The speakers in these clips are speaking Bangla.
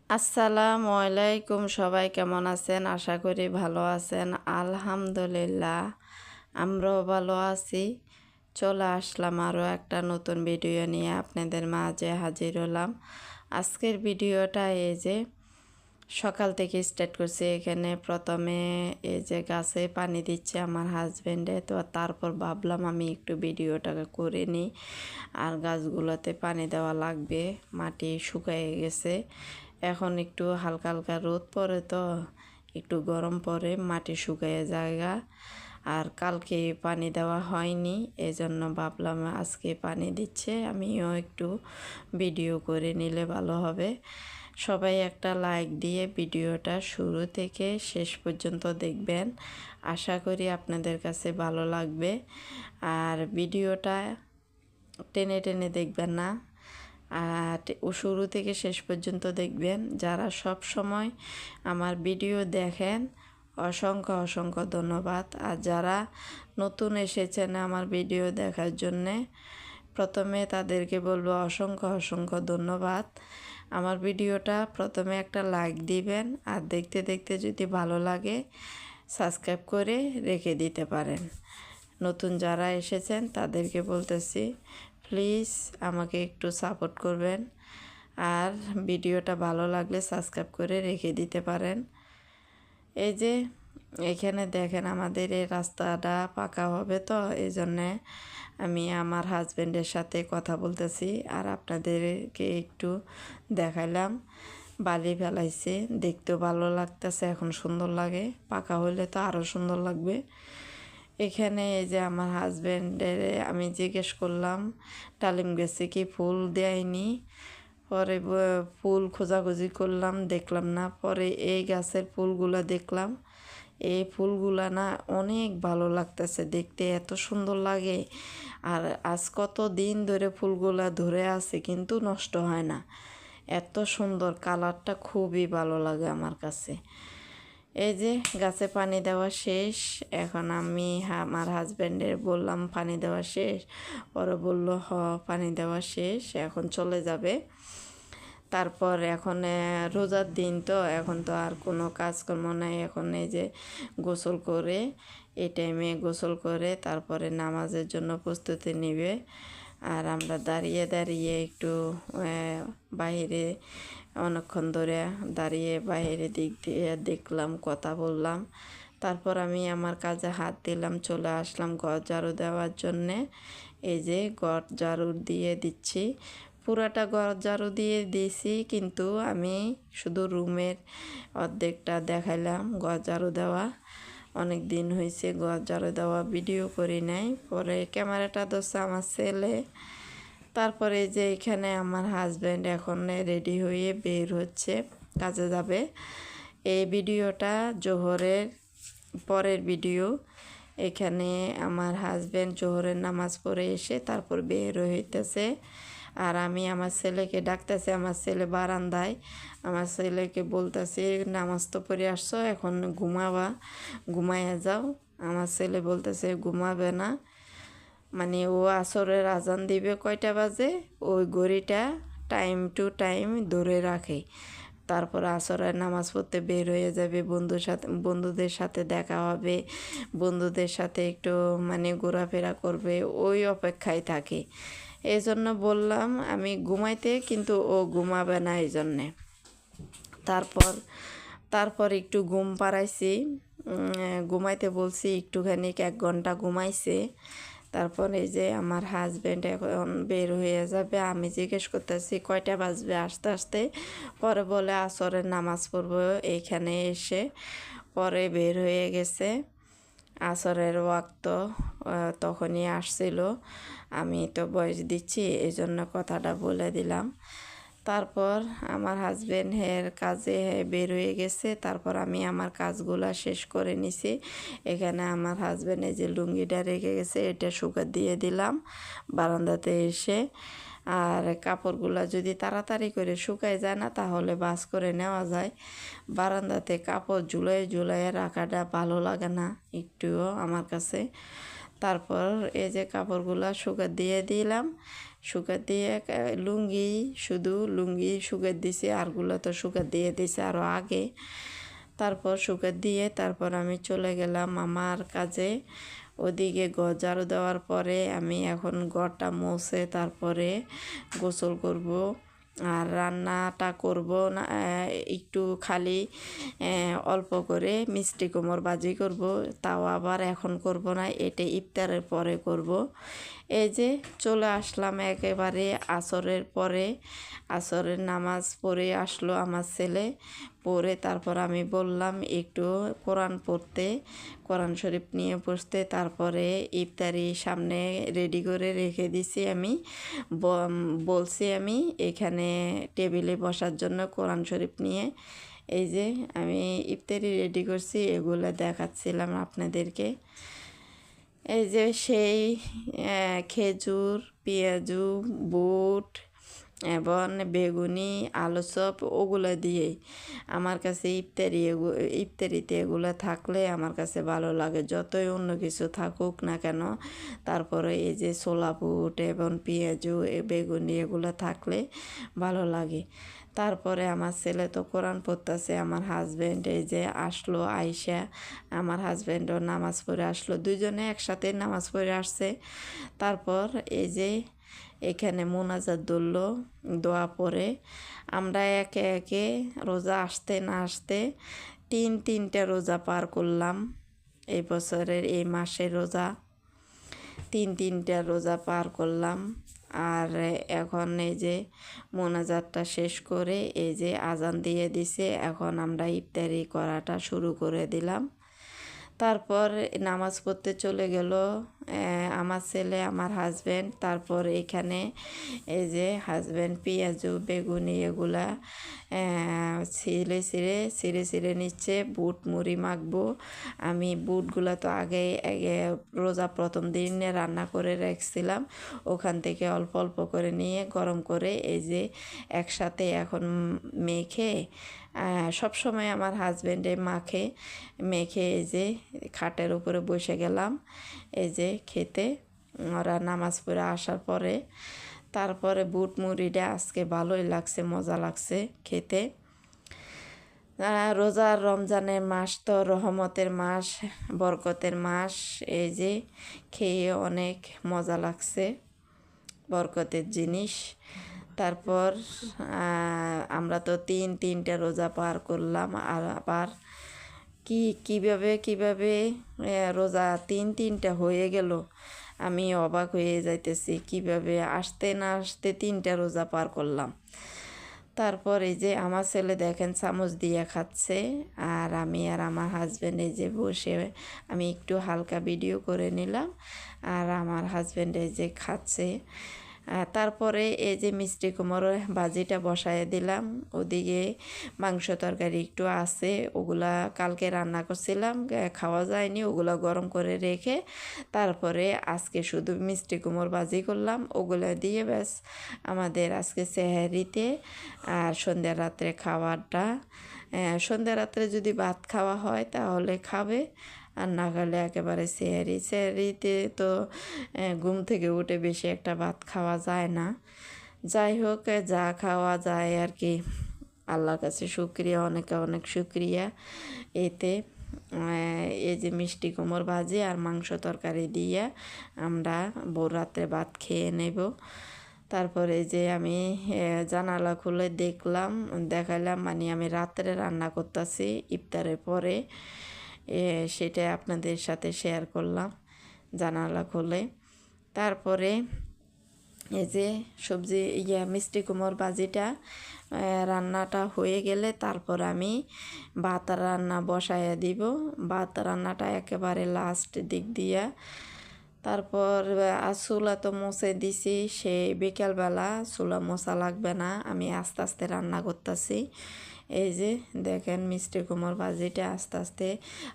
আসসালামু আলাইকুম, সবাই কেমন আছেন? আশা করি ভালো আছেন। আলহামদুলিল্লাহ আমরাও ভালো আছি। চলে আসলাম আরও একটা নতুন ভিডিও নিয়ে আপনাদের মাঝে হাজির হলাম। আজকের ভিডিওটা এই যে সকাল থেকে স্টার্ট করছি। এখানে প্রথমে এই যে গাছে পানি দিচ্ছে আমার হাজব্যান্ডে, তো তারপর ভাবলাম আমি একটু ভিডিওটাকে করে নিই। আর গাছগুলোতে পানি দেওয়া লাগবে, মাটি শুকিয়ে গেছে। এখন একটু হালকা হালকা রোদ পড়ে, তো একটু গরম পড়ে, মাটি শুকিয়ে জায়গা। আর কালকে পানি দেওয়া হয়নি, এজন্য ভাবলাম আজকে পানি দিচ্ছে, আমিও একটু ভিডিও করে নিলে ভালো হবে। সবাই একটা লাইক দিয়ে ভিডিওটা শুরু থেকে শেষ পর্যন্ত দেখবেন, আশা করি আপনাদের কাছে ভালো লাগবে। আর ভিডিওটা টেনে টেনে দেখবেন না, শুরু থেকে শেষ পর্যন্ত দেখবেন। যারা সব সময় আমার ভিডিও দেখেন অসংখ্য অসংখ্য ধন্যবাদ। আর যারা নতুন এসেছেন আমার ভিডিও দেখার জন্যে, প্রথমে তাদেরকে বলবো অসংখ্য অসংখ্য ধন্যবাদ। আমার ভিডিওটা প্রথমে একটা লাইক দিবেন, আর দেখতে দেখতে যদি ভালো লাগে সাবস্ক্রাইব করে রেখে দিতে পারেন। নতুন যারা এসেছেন তাদেরকে বলতেছি প্লিজ আমাকে একটু সাপোর্ট করবেন, আর ভিডিওটা ভালো লাগলে সাবস্ক্রাইব করে রেখে দিতে পারেন। এই যে এখানে দেখেন আমাদের এই রাস্তাটা পাকা হবে, তো এই জন্যে আমি আমার হাজব্যান্ডের সাথে কথা বলতেছি আর আপনাদেরকে একটু দেখাইলাম। বালি ফেলাইছে, দেখতেও ভালো লাগতেছে, এখন সুন্দর লাগে, পাকা হলে তো আরও সুন্দর লাগবে। এখানে এই যে আমার হাজব্যান্ডের আমি জিজ্ঞেস করলাম ডালিম গাছে কি ফুল দেয়নি, পরে ফুল খোঁজাখুঁজি করলাম, দেখলাম না। পরে এই গাছের ফুলগুলা দেখলাম, এই ফুলগুলা না অনেক ভালো লাগতেছে দেখতে, এত সুন্দর লাগে। আর আজ কত দিন ধরে ফুলগুলা ধরে আছে কিন্তু নষ্ট হয় না, এত সুন্দর কালারটা, খুবই ভালো লাগে আমার কাছে। এই যে গাছে পানি দেওয়া শেষ, এখন আমি আমার হাজব্যান্ডের বললাম পানি দেওয়া শেষ, পরে বললো পানি দেওয়া শেষ, এখন চলে যাবে। তারপর এখন রোজার দিন, তো এখন তো আর কোনো কাজকর্ম নাই। এখন এই যে গোসল করে, এই টাইমে গোসল করে তারপরে নামাজের জন্য প্রস্তুতি নেবে। আর আমরা দাঁড়িয়ে দাঁড়িয়ে একটু বাইরে অনেকক্ষণ ধরে দাঁড়িয়ে বাইরে দিক দিয়ে দেখলাম, কথা বললাম। তারপর আমি আমার কাজে হাত দিলাম, চলে আসলাম ঘর ঝাড়ু দেওয়ার জন্যে। এই যে ঘর ঝাড়ু দিয়ে দিচ্ছি, পুরাটা ঘর ঝাড়ু দিয়ে দিয়েছি, কিন্তু আমি শুধু রুমের অর্ধেকটা দেখাইলাম ঘর ঝাড়ু দেওয়া। অনেক দিন হয়েছে ঘর ঝাড়ু দেওয়া ভিডিও করি নাই, পরে ক্যামেরাটা ধরছে আমার ছেলে। তারপরে যে এখানে আমার হাজব্যান্ড এখন রেডি হয়ে বের হচ্ছে, কাজে যাবে। এই ভিডিওটা জোহরের পরের ভিডিও। এখানে আমার হাজব্যান্ড জোহরের নামাজ পড়ে এসে তারপর বের হইতেছে, আর আমি আমার ছেলেকে ডাকতেছি। আমার ছেলে বারান্দায়, আমার ছেলেকে বলতেছি নামাজ তো পড়ে আসছো, এখন ঘুমাইয়া যাও। আমার ছেলে বলতেছে ঘুমাবে না, মানে ও আসরের আজান দিবে কয়টা বাজে ওই ঘড়িটা টাইম টু টাইম ধরে রাখে। তারপর আসরের নামাজ পড়তে বের হয়ে যাবে, বন্ধুদের সাথে দেখা হবে, বন্ধুদের সাথে একটু মানে ঘোরাফেরা করবে, ওই অপেক্ষায় থাকে। এই জন্য বললাম আমি ঘুমাইতে, কিন্তু ও ঘুমাবে না এই জন্যে। তারপর তারপর একটু ঘুম পাড়াইছি, ঘুমাইতে বলছি, একটুখানি 1 ঘন্টা ঘুমাইছে। তারপর এই যে আমার হাজব্যান্ড এখন বের হয়ে যাবে, আমি জিজ্ঞেস করতেছি কয়টা বাজবে আসতে আসতে, পরে বলে আসরের নামাজ পড়বো এইখানে এসে। পরে বের হয়ে গেছে, আসরের ওয়াক্ত তখনই আসছিল। আমি তো বয়স দিচ্ছি, এই জন্য কথাটা বলে দিলাম। তারপর আমার হাজব্যান্ড কাজে বের হয়ে গেছে, তারপর আমি আমার কাজগুলা শেষ করে নিছি। এখানে আমার হাজব্যান্ড এই যে লুঙ্গিটা রেখে গেছে, এটা শুকা দিয়ে দিলাম বারান্দাতে এসে। আর কাপড়গুলো যদি তাড়াতাড়ি করে শুকায় যায় না, তাহলে ভাঁজ করে নেওয়া যায়। বারান্দাতে কাপড় ঝুলাইয়ে রাখাটা ভালো লাগে না একটুও আমার কাছে। তারপর এই যে কাপড়গুলো শুকা দিয়ে দিলাম, শুকাত দিয়ে লুঙ্গি শুধু লুঙ্গি শুকাত দিছি, আরগুলো তো শুকাত দিয়ে দিছে আরও আগে। তারপর শুকাত দিয়ে তারপর আমি চলে গেলাম আমার কাজে। ওদিকে ঘর ঝাড়ু দেওয়ার পরে আমি এখন ঘরটা মুছে তারপরে গোসল করব আর রান্নাটা করব না, একটু খালি অল্প করে মিষ্টি কুমড় ভাজি করব, তাও আবার এখন করব না, এটা ইফতারের পরে করব। এই যে চলে আসলাম একেবারে আসরের পরে, আসরের নামাজ পড়ে আসলো আমার ছেলে, পড়ে তারপর আমি বললাম একটু কোরআন পড়তে, কোরআন শরীফ নিয়ে বসতে। তারপরে ইফতারি সামনে রেডি করে রেখে দিছি, আমি বলছি আমি এখানে টেবিলে বসার জন্য কোরআন শরীফ নিয়ে। এই যে আমি ইফতারি রেডি করছি, এগুলো দেখাচ্ছিলাম আপনাদেরকে। এই যে সেই খেজুর, পেঁয়াজু, বুট এবং বেগুনি, আলু চপ ওগুলো দিয়েই আমার কাছে ইফতারিতে এগুলো থাকলে আমার কাছে ভালো লাগে, যতই অন্য কিছু থাকুক না কেন। তারপরে এই যে ছোলা বুট এবং পেঁয়াজু বেগুনি এগুলো থাকলে ভালো লাগে। তারপরে আমার ছেলে তো কোরআন পড়তেছে, আমার হাজব্যান্ড এই যে আসলো, আইসা আমার হাজব্যান্ডও নামাজ পড়ে আসলো, দুজনে একসাথে নামাজ পড়ে আসছে। তারপর এই যে এখানে মোনাজাত ধরল, দোয়া পড়ে আমরা একে একে রোজা আসতে না আসতে তিনটা রোজা পার করলাম। এই বছরের এই মাসের রোজা তিনটা রোজা পার করলাম। আর এখন এই যে মোনাজাতটা শেষ করে এই যে আজান দিয়ে দিছে, এখন আমরা ইফতারি করাটা শুরু করে দিলাম। তারপর নামাজ পড়তে চলে গেল আমার ছেলে, আমার হাজব্যান্ড। তারপর এখানে এই যে হাজব্যান্ড পেঁয়াজু বেগুনি এগুলা ছিঁড়ে নিচ্ছে, বুট মুড়ি মাখবো। আমি বুটগুলো তো আগে রোজা প্রথম দিনে রান্না করে রাখছিলাম, ওখান থেকে অল্প অল্প করে নিয়ে গরম করে এই যে একসাথে এখন মেখে সব সময় আমার হাজব্যান্ডে মেখে এই যে খাটের উপরে বসে গেলাম এই যে খেতে। ওরা নামাজ পড়ে আসার পরে তারপরে বুট মুড়িটা আজকে ভালোই লাগছে, মজা লাগছে খেতে। রোজার রমজানের মাস তো রহমতের মাস, বরকতের মাস, এই যে খেয়ে অনেক মজা লাগছে, বরকতের জিনিস। তারপর আমরা তো তিনটা রোজা পার করলাম। আর আবার কিভাবে রোজা তিনটা হয়ে গেল, আমি অবাক হয়ে যাইতেছি, কিভাবে আসতে না আসতে তিনটা রোজা পার করলাম। তারপর এই যে আমার ছেলে দেখেন চামচ দিয়ে খাচ্ছে, আর আমি আর আমার হাজব্যান্ড এই যে বসে আমি একটু হালকা ভিডিও করে নিলাম, আর আমার হাজব্যান্ড এই যে খাচ্ছে। তারপরে এই যে মিষ্টি কুমড়োর ভাজিটা বসায় দিলাম, ওদিকে মাংস তরকারি একটু আছে, ওগুলা কালকে রান্না করছিলাম, খাওয়া যায়নি, ওগুলো গরম করে রেখে তারপরে আজকে শুধু মিষ্টি কুমড়োর ভাজি করলাম, ওগুলা দিয়ে ব্যাস আমাদের আজকে সেহরিতে আর সন্ধ্যা রাত্রে খাওয়াটা। সন্ধ্যা রাত্রে যদি ভাত খাওয়া হয় তাহলে খাবে, আর না খেলে একেবারে সেহরিতে তো ঘুম থেকে উঠে বেশি একটা ভাত খাওয়া যায় না। যাই হোক, যা খাওয়া যায় আর কি, আল্লাহর কাছে শুক্রিয়া, অনেক শুক্রিয়া। এতে এই যে মিষ্টি কুমড়োর ভাজি আর মাংস তরকারি দিয়ে আমরা ভোর রাত্রে ভাত খেয়ে নেব। তারপরে যে আমি জানালা খুলে দেখাইলাম, মানে আমি রাত্রে রান্না করতেছি ইফতারের পরে, সেটা আপনাদের সাথে শেয়ার করলাম জানালা খুলে। তারপরে এই যে মিষ্টি কুমড়োর ভাজিটা রান্নাটা হয়ে গেলে তারপর আমি ভাত রান্না বসাইয়া দিব, ভাত রান্নাটা একেবারে লাস্ট দিক দিয়া। তারপর চুলা তো মুছে দিছি, সেই বিকেলবেলা চুলা মোছা লাগবে না, আমি আস্তে আস্তে রান্না করতেছি। এই যে দেখেন মিষ্টি কুমড়োর ভাজিটা আস্তে আস্তে,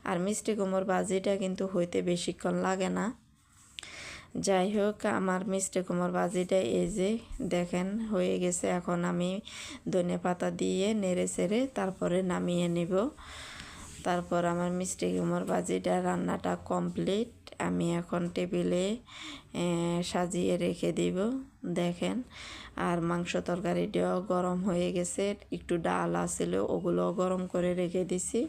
আর মিষ্টি কুমড়োর ভাজিটা কিন্তু হইতে বেশিক্ষণ লাগে না। যাই হোক, আমার মিষ্টি কুমড়োর ভাজিটা এই যে দেখেন হয়ে গেছে। এখন আমি ধনেপাতা দিয়ে নেড়ে চেড়ে তারপরে নামিয়ে নেব। তারপর আমার মিষ্টি কুমড়োর ভাজিটা রান্নাটা কমপ্লিট। আমি এখন টেবিলে সাজিয়ে রেখে দিব। দেখেন, আর মাংস তরকারিটাও গরম হয়ে গেছে, একটু ডাল আছিল ওগুলোও গরম করে রেখে দিছি।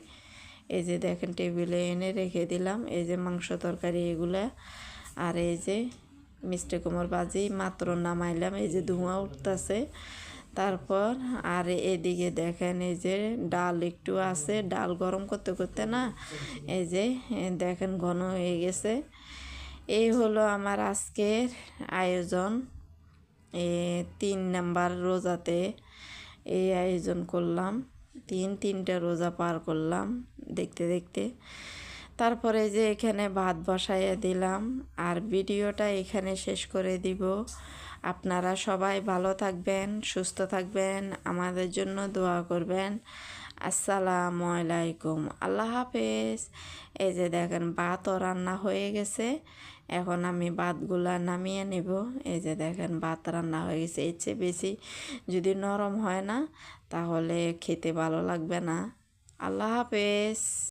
এই যে দেখেন টেবিলে এনে রেখে দিলাম, এই যে মাংস তরকারি এগুলা। আর এই যে মিষ্টি কুমড় ভাজি মাত্র নামাইলাম, এই যে ধোঁয়া উঠতেছে। তারপর আর এদিকে দেখেন এই যে ডাল একটু আছে, ডাল গরম করতে করতে না এই যে দেখেন ঘন হয়ে গেছে। এই হলো আমার আজকের আয়োজন। 3 নাম্বার রোজাতে এই আয়োজন করলাম, তিনটা রোজা পার করলাম দেখতে দেখতে। তারপরে যে এখানে ভাত বসাইয়া দিলাম, আর ভিডিওটা এখানে শেষ করে দিব। আপনারা সবাই ভালো থাকবেন, সুস্থ থাকবেন, আমাদের জন্য দোয়া করবেন। আসসালামু আলাইকুম, আল্লাহ হাফেজ। এই যে দেখেন ভাতও রান্না হয়ে গেছে, এখন আমি ভাতগুলা নামিয়ে নেব। এই যে দেখেন ভাত রান্না হয়ে গেছে, এর চেয়ে বেশি যদি নরম হয় না তাহলে খেতে ভালো লাগবে না। আল্লাহ হাফেজ।